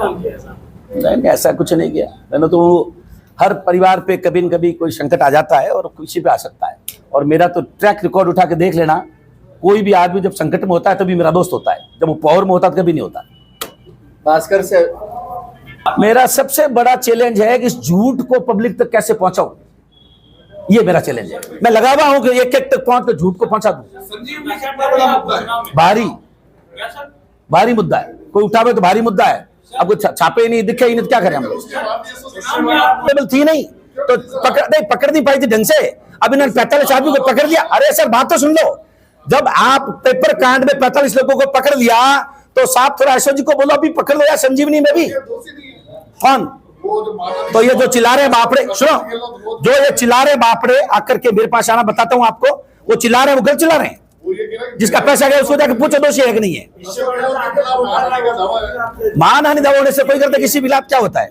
काम किया साहब? नहीं, ऐसा कुछ नहीं किया मैंने। तो हर परिवार पे कभी न कभी कोई संकट आ जाता है और किसी पे आ सकता है, और मेरा तो ट्रैक रिकॉर्ड उठा के देख लेना, कोई भी आदमी जब संकट में होता है तभी मेरा दोस्त होता है, जब वो पावर में होता है तो कभी नहीं होता। भास्कर से मेरा सबसे बड़ा चैलेंज है कि इस झूठ को पब्लिक तक कैसे पहुंचाऊं, ये मेरा चैलेंज है। मैं लगा हुआ हूं कि एक एक तक पहुंच के झूठ को पहुंचा दूं। भारी मुद्दा है, कोई उठावे तो भारी मुद्दा है। अब कोई छापे ही नहीं, दिखे ही नहीं, तो क्या करें हम लोग? थी नहीं तो पकड़ नहीं पाई थी ढंग से। अब इन्होंने 45 आदमी को पकड़ लिया। अरे सर बात तो सुन लो, जब आप पेपर कांड में 45 लोगों को पकड़ लिया तो साहब थोड़ा ऐश्वर्य जी को बोलो अभी पकड़ लो यार, संजीवनी में भी। कौन? तो ये जो चिल्ला रहे बापड़े, सुनो, जो ये चिल्ला रहे बापड़े आकर के मेरे पास आना, बताता हूं आपको, वो चिल्ला रहे हैं, वो गलत चिल्ला रहे हैं। जिसका पैसा गया उसको जाकर पूछो दोषी है कि नहीं है। मानहानि दावा होने से कोई करता किसी भी लाभ क्या होता है?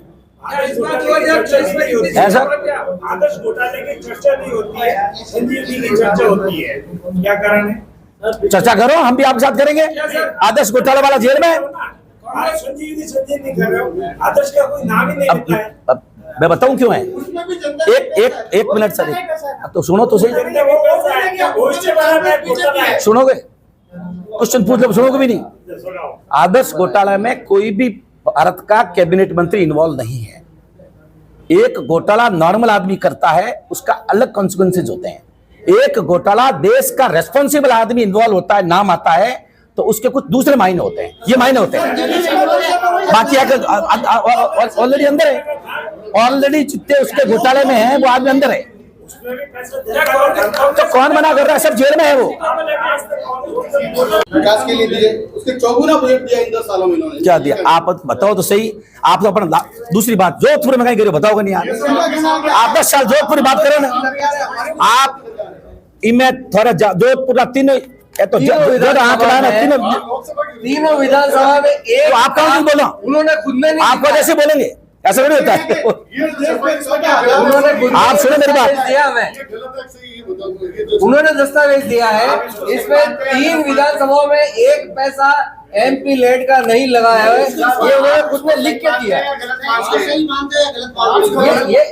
ऐसा आदर्श घोटाले की चर्चा नहीं होती है, संजीवनी की चर्चा होती है, क्या कारण है? चर्चा करो, हम भी आपके साथ करेंगे। आदर्श घोटाला वाला जेल में, संजीवनी कर रहे हो, आदर्श का कोई नाम ही नहीं लिखा है। अब मैं बताऊं क्यों है। एक मिनट सर, अब तो सुनो तो सही। सुनोगे? क्वेश्चन पूछ लो, सुनोगे भी नहीं। आदर्श घोटाला में कोई भी भारत का कैबिनेट मंत्री इन्वॉल्व नहीं है। एक घोटाला नॉर्मल आदमी करता है, उसका अलग कॉन्सिक्वेंसेज होते हैं। एक घोटाला देश का रेस्पॉन्सिबल आदमी इन्वॉल्व होता है, नाम आता है, तो उसके कुछ दूसरे मायने होते हैं, ये मायने होते हैं। बाकी अगर ऑलरेडी अंदर है, ऑलरेडी जितने उसके घोटाले में है वो आदमी अंदर है, तो कौन मना कर रहा है? सब जेल में है वो। विकास के लिए दिए, उसके चौगुना बजट दिया इन 10 सालों में इन्होंने। क्या दिया आप बताओ तो सही। आप तो अपना दूसरी बात जोधपुर में कहीं करो, बताओगे नहीं आप 10 साल जोधपुर की बात करो ना आप। इनमें थोड़ा जोधपुर का तीनों तो तीनों विधानसभा में एक, तो आप कौन बोलो? उन्होंने खुद ने नहीं, आप कैसे बोलेंगे? ऐसा नहीं होता है। उन्होंने आप सुनो मेरी बात, दिया मैं, उन्होंने दस्तावेज दिया है, इसमें 3 विधानसभाओं में एक पैसा MP लेड का नहीं लगाया है, ये उन्होंने खुद ने लिख के दिया। ये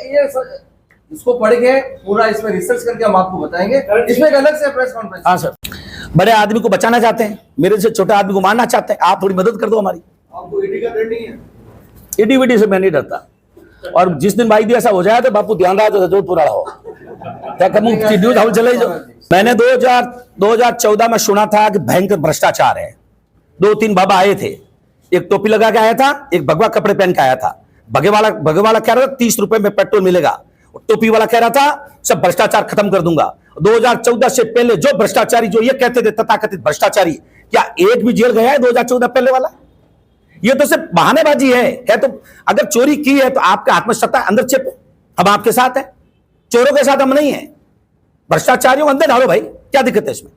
इसको पढ़ के पूरा इसमें रिसर्च करके हम आपको बताएंगे। इसमें एक अलग से प्रेस कॉन्फ्रेंस। हाँ सर, बड़े आदमी को बचाना चाहते हैं, मेरे से छोटे आदमी को मारना चाहते हैं, आप थोड़ी मदद कर दो हमारी। आपको ईडी का डर नहीं है? ईडी वीडी से मैं नहीं डरता, और जिस दिन भाई ऐसा हो जाए तो बापू ध्यान रहा तो जोधपुर हो क्या करूँ, न्यूज हाउस चले जाओ। मैंने 2014 में सुना था कि भयंकर भ्रष्टाचार है। 2-3 बाबा आए थे, एक टोपी लगा के आया था, एक भगवा कपड़े पहन के आया था। भगे वाला कह रहा था 30 रुपए में पेट्रोल मिलेगा, टोपी वाला कह रहा था सब भ्रष्टाचार खत्म कर दूंगा। 2014 से पहले जो भ्रष्टाचारी जो ये कहते थे तथाकथित भ्रष्टाचारी, क्या एक भी जेल गया है 2014 पहले वाला? ये तो सिर्फ बहानेबाजी है। तो अगर चोरी की है तो आपके हाथ में सत्ता अंदर चेपो, हम आपके साथ हैं, चोरों के साथ हम नहीं है। भ्रष्टाचारियों को अंदर डालो भाई, क्या दिक्कत है इसमें?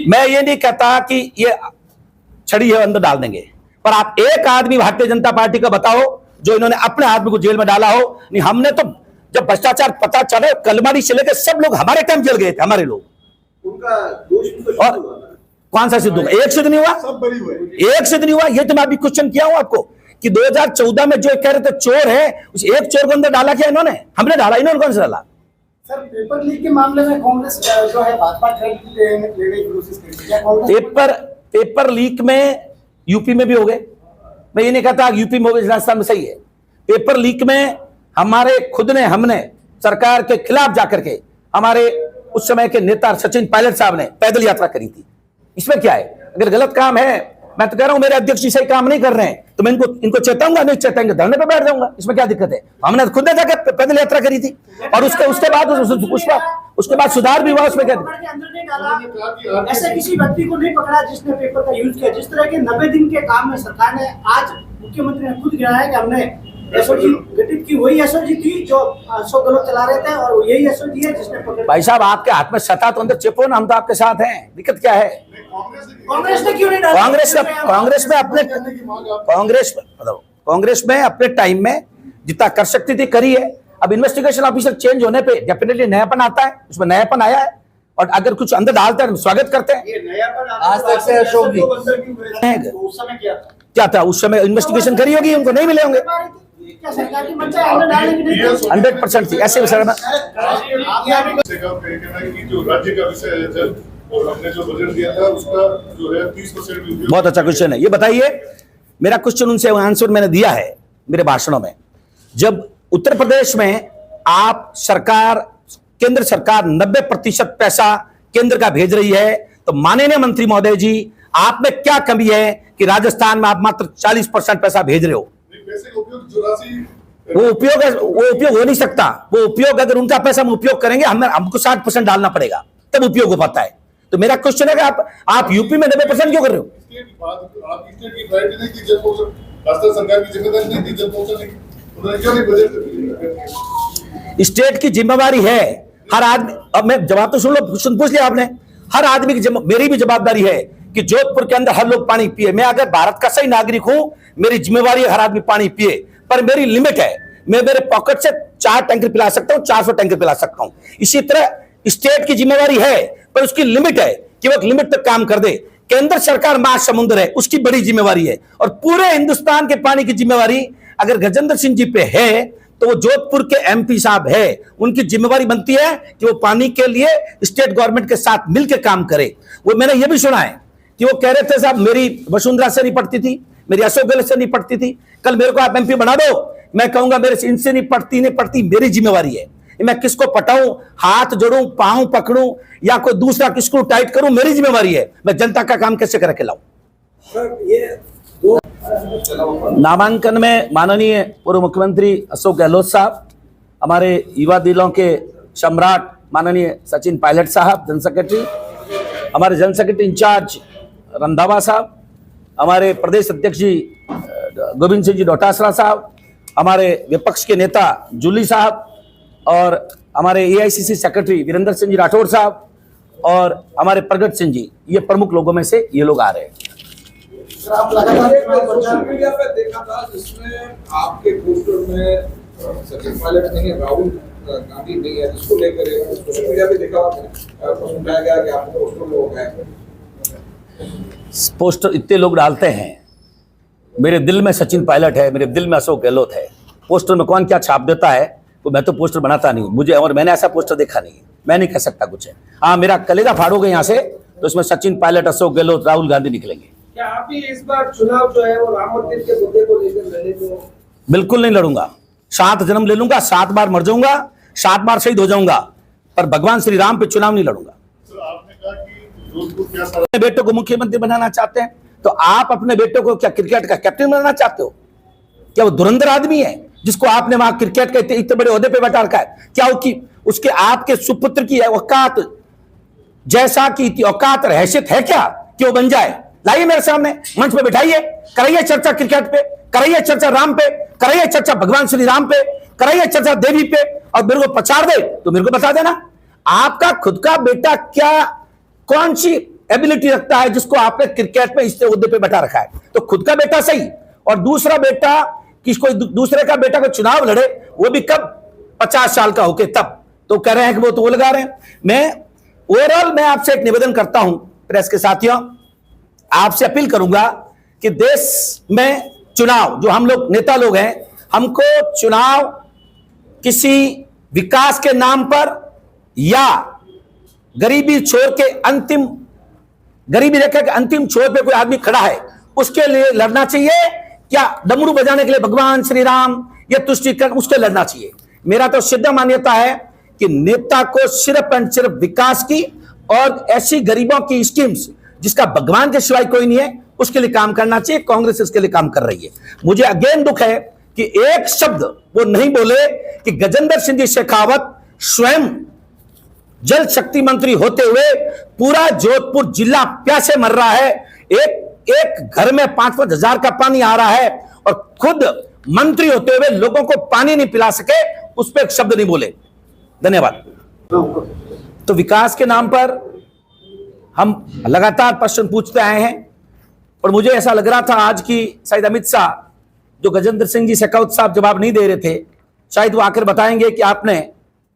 मैं ये नहीं कहता कि ये छड़ी है अंदर डाल देंगे, पर आप एक आदमी भारतीय जनता पार्टी का बताओ जो इन्होंने अपने आदमी को जेल में डाला हो। नहीं, हमने तो जब भ्रष्टाचार पता चले कलमाड़ी से लेकर सब लोग हमारे टाइम जेल गए थे, हमारे लोग। उनका दोष और कौन सा सिद्ध हुआ? एक सिद्ध नहीं हुआ, सब बरी हुए, एक सिद्ध नहीं हुआ। ये तो मैं अभी क्वेश्चन किया हूं आपको कि 2014 में जो कह रहे थे चोर है, उस एक चोर को अंदर डाला क्या इन्होंने? हमने डाला, इन्होंने कौन सा डाला? सर पेपर लीक के मामले में कांग्रेस जो है भाजपा लेने की कोशिश कर रही है। पेपर लीक में यूपी में भी हो गए, मैं ये नहीं कहता यूपी में हो गए, राजस्थान में सही है। पेपर लीक में हमने सरकार के खिलाफ जाकर के हमारे उस समय के नेता सचिन पायलट साहब ने पैदल यात्रा करी थी। इसमें क्या है? अगर गलत काम है, मैं तो कह रहा हूं मेरे अध्यक्ष जी सही काम नहीं कर रहे हैं तो मैं इनको चेताऊंगा, नहीं चेताएंगे धरने पे बैठ जाऊंगा, इसमें क्या दिक्कत है? हमने खुद ने जाकर पैदल यात्रा करी थी, और उसके बाद सुधार भी हुआ। उसमें क्या ऐसे किसी व्यक्ति को नहीं पकड़ा जिसने पेपर का यूज किया। जिस तरह के 90 दिन के काम में सरकार ने, आज मुख्यमंत्री ने खुद गिनाया कि हमने एसओजी गठित की, वही एसओजी थी जो 100 गलत चला रहे थे, और यही एसओजी है जिसने पकड़ा। भाई साहब आपके हाथ में सत्ता तो अंदर चिपो ना, हम तो आपके साथ हैं, दिक्कत क्या है? कांग्रेस ने क्यों नहीं डाला? कांग्रेस में अपने टाइम में जितना कर सकती थी करी है। अब इन्वेस्टिगेशन ऑफिसर चेंज होने पे डेफिनेटली नयापन आता है, उसमें नयापन आया है। और अगर कुछ अंदर डालते हैं स्वागत करते हैं। ये नया पर आज तक से अशोक जी अंदर क्यों गए थे? उस समय क्या था? क्या था उस समय? इन्वेस्टिगेशन करी होगी, उनको नहीं मिले होंगे। क्या सरकार की मंशा है अंदर डालने की नहीं थी? 100% थी ऐसे विषय में। जो राज्य का विषय है जल, और हमने जो बजट दिया था उसका जो है 30% बहुत अच्छा क्वेश्चन है। ये बताइए, मेरा क्वेश्चन उनसे आंसर मैंने दिया है मेरे भाषणों में। जब उत्तर प्रदेश में आप सरकार, केंद्र सरकार 90% पैसा केंद्र का भेज रही है, तो माननीय मंत्री महोदय जी, आप में क्या कमी है कि राजस्थान में आप मात्र 40% पैसा भेज रहे हो? पैसे का उपयोग 84 वो उपयोग हो नहीं सकता। वो उपयोग अगर उनका पैसा हम उपयोग करेंगे, हमको 60% डालना पड़ेगा, तब उपयोग हो पाता है। तो मेरा क्वेश्चन है कि आप यूपी में 90% क्यों कर रहे हो? आप स्टेट की प्रायोरिटी नहीं थी, जल पोषण राजस्थान सरकार की जिम्मेदारी नहीं थी जल पोषण की, उन्होंने क्यों नहीं बजट दिया? स्टेट की जिम्मेवारी है हर आदमी। अब मैं जवाब तो सुन लो, पूछ लिया आपने। हर आदमी की मेरी भी जवाबदारी है कि जोधपुर के अंदर हर लोग पानी पिए। मैं अगर भारत का सही नागरिक हूं, मेरी जिम्मेवारी है हर आदमी पानी पिए, पर मेरी लिमिट है। मैं मेरे पॉकेट से 4 टैंकर पिला सकता हूं, 400 टैंकर पिला सकता हूं। इसी तरह स्टेट की जिम्मेवारी है, पर उसकी लिमिट है कि वो एक लिमिट तक काम कर दे। केंद्र सरकार महासमुद्र है, उसकी बड़ी जिम्मेवारी है, और पूरे हिंदुस्तान के पानी की जिम्मेवारी अगर गजेंद्र सिंह जी पे है, तो वो जोधपुर के एमपी साहब है, उनकी जिम्मेवारी बनती है कि वो पानी के लिए स्टेट गवर्नमेंट के साथ मिलकर काम करे। वो मैंने ये भी सुना है कि वो कह रहे थे साहब मेरी वसुंधरा से नहीं पड़ती थी, मेरी अशोक गहलोत से नहीं पड़ती थी, कल मेरे को आप एमपी बना दो। मैं कहूंगा मेरे से इनसे नहीं पड़ती, मेरी जिम्मेवारी है। मैं किसको पटाऊं, हाथ जोड़ूं, पांव पकड़ूं, या कोई दूसरा किसको टाइट करूं, मेरी जिम्मेवारी है। मैं जनता का काम कैसे करके लाऊं। नामांकन में माननीय पूर्व मुख्यमंत्री अशोक गहलोत साहब, हमारे युवा दिलों के सम्राट माननीय सचिन पायलट साहब जनरल सेक्रेटरी, हमारे जनरल सेक्रेटरी इंचार्ज रंधावा साहब, हमारे प्रदेश अध्यक्ष जी गोविंद सिंह जी डोटासरा साहब, हमारे विपक्ष के नेता जूली साहब, और हमारे एआईसीसी सेक्रेटरी वीरेंद्र सिंह जी राठौर साहब, और हमारे प्रगट सिंह जी, ये प्रमुख लोगों में से ये लोग आ रहे हैं। आप लगातार सोशल मीडिया पे देखा था जिसमें आपके पोस्टर में सचिन पायलट नहीं है, राहुल गांधी नहीं है, जिसको लेकर सोशल मीडिया पे देखा प्रश्न उठाया गया कि आपको पोस्टर में हो गए। पोस्टर इतने लोग डालते हैं, मेरे दिल में सचिन पायलट है, मेरे दिल में अशोक गहलोत है। पोस्टर में कौन क्या छाप देता है, तो मैं तो पोस्टर बनाता नहीं हूँ मुझे, और मैंने ऐसा पोस्टर देखा नहीं, मैं नहीं कह सकता कुछ है। हाँ, मेरा कलेजा फाड़ोगे यहाँ से तो इसमें सचिन पायलट, अशोक गहलोत, राहुल गांधी निकलेंगे। क्या आप भी इस बार चुनाव जो है वो राम मंदिर के मुद्दे को लेकर लड़ने को? बिल्कुल नहीं लड़ूंगा। 7 जन्म ले लूंगा, 7 बार मर जाऊंगा, 7 बार शहीद हो जाऊंगा, पर भगवान श्री राम पे चुनाव नहीं लड़ूंगा। सर, आपने कहा कि जोधपुर क्या सारा अपने बेटों को मुख्यमंत्री बनाना चाहते हैं, तो आप अपने बेटों को क्या क्रिकेट का कैप्टन बनाना चाहते हो? क्या वो धुरंधर आदमी है जिसको आपने वहां क्रिकेट के इतने बड़े ओहदे पे बैठा रखा है? क्या उसके आपके सुपुत्र की औकात जैसा की औकात और हैसियत है क्या कि वो बन जाए? लाइए मेरे सामने मंच पे बिठाइए, कराइए चर्चा क्रिकेट पे, कराइए चर्चा राम पे, कराइए चर्चा भगवान श्री राम पे, कराइए चर्चा देवी पे, और मेरे को प्रचार दे तो मेरे को बता देना आपका खुद का बेटा क्या कौन सी एबिलिटी रखता है जिसको आपने क्रिकेट में इस ओहदे पे बैठा रखा है। तो खुद का बेटा सही, और दूसरा बेटा कोई दूसरे का बेटा को चुनाव लड़े, वो भी कब 50 साल का होके तब, तो कह रहे हैं कि वो तो वो लगा रहे हैं। मैं ओवरऑल मैं आपसे एक निवेदन करता हूं, प्रेस के साथियों, आपसे अपील करूंगा कि देश में चुनाव, जो हम लोग नेता लोग हैं, हमको चुनाव किसी विकास के नाम पर या गरीबी छोर के अंतिम, गरीबी रेखा के अंतिम छोर पे कोई आदमी खड़ा है उसके लिए लड़ना चाहिए, क्या डमरू बजाने के लिए भगवान श्री राम या तुष्टिकरण उसके लड़ना चाहिए। मेरा तो सिद्ध मान्यता है कि नेता को सिर्फ एंड सिर्फ विकास की और ऐसी गरीबों की स्कीम्स जिसका भगवान के सिवाय कोई नहीं है उसके लिए काम करना चाहिए। कांग्रेस इसके लिए काम कर रही है। मुझे अगेन दुख है कि एक शब्द वो नहीं बोले कि गजेंद्र सिंह जी शेखावत स्वयं जल शक्ति मंत्री होते हुए पूरा जोधपुर जिला प्यासे मर रहा है, एक घर में 5-5 हजार का पानी आ रहा है, और खुद मंत्री होते हुए लोगों को पानी नहीं पिला सके, उस पर एक शब्द नहीं बोले। धन्यवाद। तो विकास के नाम पर हम लगातार प्रश्न पूछते आए हैं, और मुझे ऐसा लग रहा था आज की शायद अमित शाह जो गजेंद्र सिंह जी शेखावत साहब जवाब नहीं दे रहे थे, शायद वो आकर बताएंगे कि आपने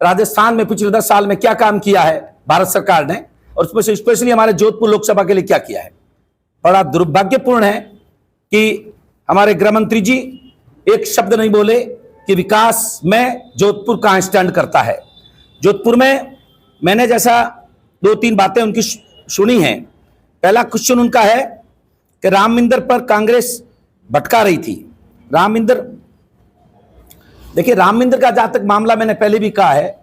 राजस्थान में पिछले 10 साल में क्या काम किया है, भारत सरकार ने, और उसमें से स्पेशली हमारे जोधपुर लोकसभा के लिए क्या किया है। बड़ा दुर्भाग्यपूर्ण है कि हमारे गृह मंत्री जी एक शब्द नहीं बोले कि विकास में जोधपुर कहां स्टैंड करता है। जोधपुर में मैंने जैसा 2-3 बातें उनकी सुनी हैं। पहला क्वेश्चन उनका है कि राम मंदिर पर कांग्रेस भटका रही थी। राम मंदिर, देखिए राम मंदिर का जहां तक मामला मैंने पहले भी कहा है,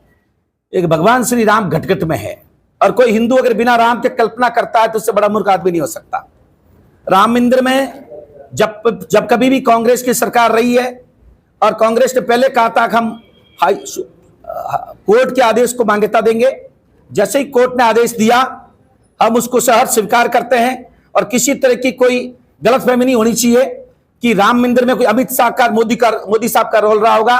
एक भगवान श्री राम घटघट में है, और कोई हिंदू अगर बिना राम के कल्पना करता है तो उससे बड़ा मूर्ख आदमी नहीं हो सकता। राम मंदिर में जब कभी भी कांग्रेस की सरकार रही है, और कांग्रेस ने पहले कहा था कि हम कोर्ट के आदेश को मान्यता देंगे, जैसे ही कोर्ट ने आदेश दिया हम उसको सहर्ष स्वीकार करते हैं, और किसी तरह की कोई गलतफहमी नहीं होनी चाहिए कि राम मंदिर में कोई अमित शाह का मोदी साहब का रोल रहा होगा।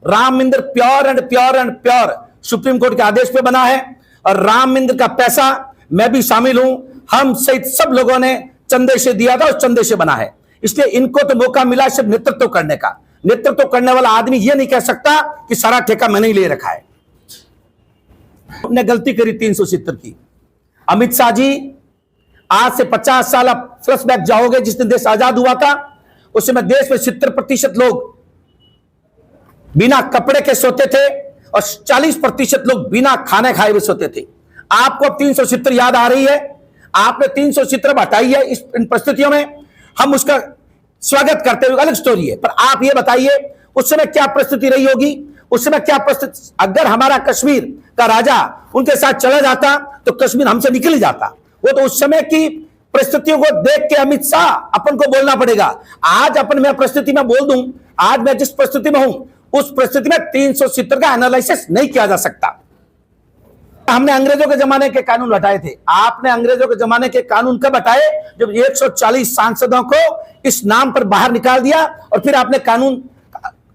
राम मंदिर pure and pure supreme court के आदेश पे बना है, और राम मंदिर का पैसा मैं भी शामिल हूं, हम सहित सब लोगों ने चंदे से दिया था, उस चंदे से बना है। इसलिए इनको तो मौका मिला सिर्फ नेतृत्व करने का। नेतृत्व करने वाला आदमी यह नहीं कह सकता कि सारा ठेका मैंने ही ले रखा है। हमने गलती करी 370 की। अमित शाह जी आज से 50 साल आप फ्लैशबैक जाओगे, जिस दिन देश आजाद हुआ था उस समय देश में 70% लोग बिना कपड़े के सोते थे, और 40% लोग बिना खाने खाए हुए सोते थे। आपको 370 याद आ रही है, आपने 370 हटाई है। इन परिस्थितियों में हम उसका स्वागत करते हुए, अलग स्टोरी है, पर आप ये बताइए उस समय क्या परिस्थिति रही होगी, उस समय क्या परिस्थिति। अगर हमारा कश्मीर का राजा उनके साथ चला जाता तो कश्मीर हमसे निकल ही जाता। वो तो उस समय की परिस्थितियों को देख के अमित शाह अपन को बोलना पड़ेगा। आज अपन मैं परिस्थिति में बोल दूं, आज मैं जिस परिस्थिति में हूं उस परिस्थिति में 370 का एनालिसिस नहीं किया जा सकता। हमने अंग्रेजों के जमाने के कानून हटाए थे। आपने अंग्रेजों के जमाने के कानून कब हटाए? जब 140 सांसदों को इस नाम पर बाहर निकाल दिया, और फिर आपने कानून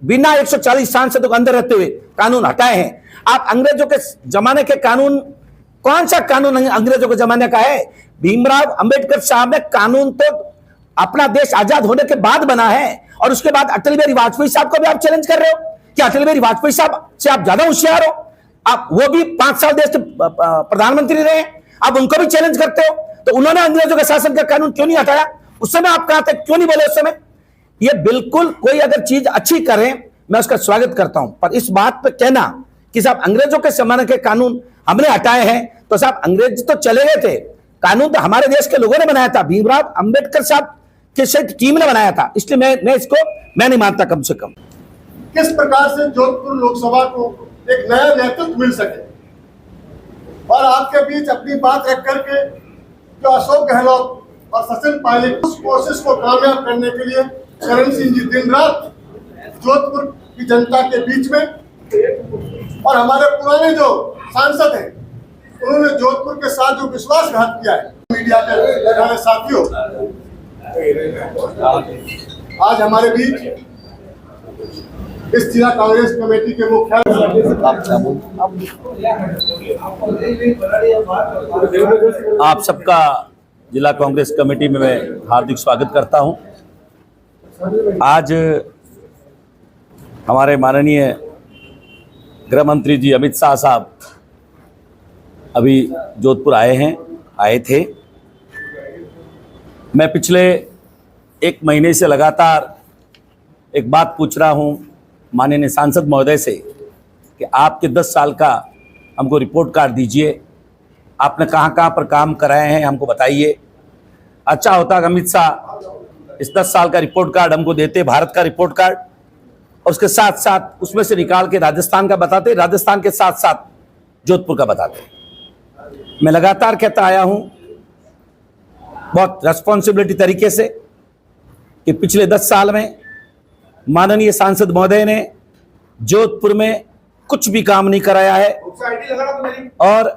बिना 140 सांसदों के अंदर रहते हुए कानून हटाए हैं। आप अंग्रेजों के जमाने के कानून, कौन सा कानून अंग्रेजों के जमाने का है? भीमराव अंबेडकर साहब ने कानून तो अपना देश आजाद होने के बाद बना है, और उसके बाद अटल बिहारी वाजपेयी साहब को भी आप चैलेंज कर रहे हो। क्या अटल बिहारी वाजपेयी साहब से आप ज्यादा होशियार हो? आप वो भी 5 साल देश के प्रधानमंत्री रहे, आप उनको भी चैलेंज करते हो। तो उन्होंने अंग्रेजों के शासन का कानून क्यों नहीं हटाया? उस समय आप कहां थे, क्यों नहीं बोले उस समय? ये बिल्कुल, कोई अगर चीज अच्छी करें मैं उसका स्वागत करता हूं, पर इस बात पे कहना कि साहब अंग्रेजों के जमाने के कानून हमने हटाए हैं, तो साहब अंग्रेज तो चले गए थे, कानून तो हमारे देश के लोगों ने बनाया था, भीमराव अंबेडकर साहब के साथ टीम ने बनाया था। इसलिए मैं इसको मैं नहीं मानता। कम से कम किस प्रकार से जोधपुर लोकसभा को एक नया नेतृत्व मिल सके, और आपके बीच अपनी बात रख करके जो अशोक गहलोत और सचिन पायलट उस कोशिश को कामयाब करने के लिए चरण सिंह जी दिन रात जोधपुर की जनता के बीच में, और हमारे पुराने जो सांसद हैं उन्होंने जोधपुर के साथ जो विश्वासघात किया है। मीडिया के हमारे साथियों, आज हमारे बीच इस जिला कांग्रेस कमेटी के मुख्यालय आप सबका जिला कांग्रेस कमेटी में मैं हार्दिक स्वागत करता हूं। आज हमारे माननीय गृह मंत्री जी अमित शाह साहब अभी जोधपुर आए थे। मैं पिछले 1 महीने से लगातार एक बात पूछ रहा हूं माननीय सांसद महोदय से कि आपके 10 साल का हमको रिपोर्ट कार्ड दीजिए, आपने कहाँ कहाँ पर काम कराए हैं हमको बताइए। अच्छा होता कि अमित शाह इस 10 साल का रिपोर्ट कार्ड हमको देते, भारत का रिपोर्ट कार्ड, और उसके साथ साथ उसमें से निकाल के राजस्थान का बताते, राजस्थान के साथ साथ जोधपुर का बताते। मैं लगातार कहता आया हूं बहुत रेस्पॉन्सिबिलिटी तरीके से कि पिछले 10 साल में माननीय सांसद महोदय ने जोधपुर में कुछ भी काम नहीं कराया है, और